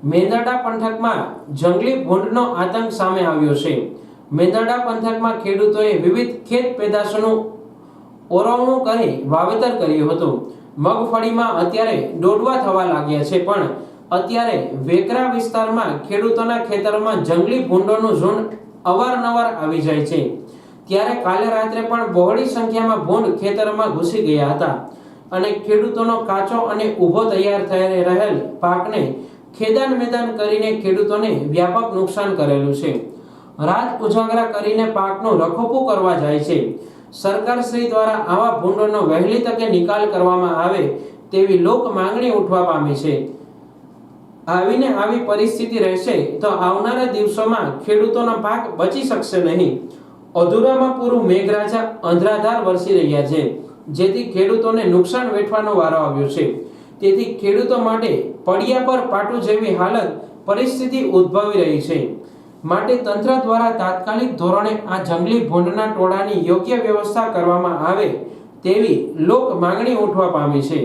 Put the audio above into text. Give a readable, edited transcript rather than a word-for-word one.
મેંદરડા પંથકમાં જંગલી ભૂંડનો આતંક સામે આવ્યો છે। મેંદરડા પંથકમાં ખેડૂતોએ વિવિધ ખેત પેદાશોનું ઓરવણું કરી વાવેતર કર્યું હતું। મગફળીમાં અત્યારે ડોડવા થવા લાગ્યા છે, પણ અત્યારે વેકરા વિસ્તારમાં ખેડૂતોના ખેતરમાં જંગલી ભૂંડોનું ઝુંડ અવારનવાર આવી જાય છે। ત્યારે કાલે રાત્રે પણ બહોળી સંખ્યામાં ભૂંડ ખેતરમાં ઘૂસી ગયા હતા અને ખેડૂતોનો કાચો અને ઊભો તૈયાર થઈ રહેલ પાકને ખેદાન મેદાન કરીને ખેડૂતોને વ્યાપક નુકસાન કરેલું છે। રાત ઉજાગરા કરીને પાકનું રખોપું કરવા જાય છે। સરકાર શ્રી દ્વારા આવા ભૂંડોનો વહેલી તકે નિકાલ કરવામાં આવે તેવી લોક માંગણી ઉઠવા પામી છે। આવીને આવી પરિસ્થિતિ રહેશે તો આવનારા દિવસોમાં ખેડૂતોનો પાક બચી શકશે નહીં। અધૂરામાં પૂરું મેઘરાજા અંધરાધાર વરસી રહ્યા છે, જેથી ખેડૂતોને નુકસાન વેઠવાનો વારો આવ્યો છે। તેથી ખેડૂતો માટે પડિયા પર પાટું જેવી હાલત પરિસ્થિતિ ઉદ્ભવી રહી છે। માટે તંત્ર દ્વારા તાત્કાલિક ધોરણે આ જંગલી ભૂંડના ટોળાની યોગ્ય વ્યવસ્થા કરવામાં આવે તેવી લોક માંગણી ઉઠવા પામી છે।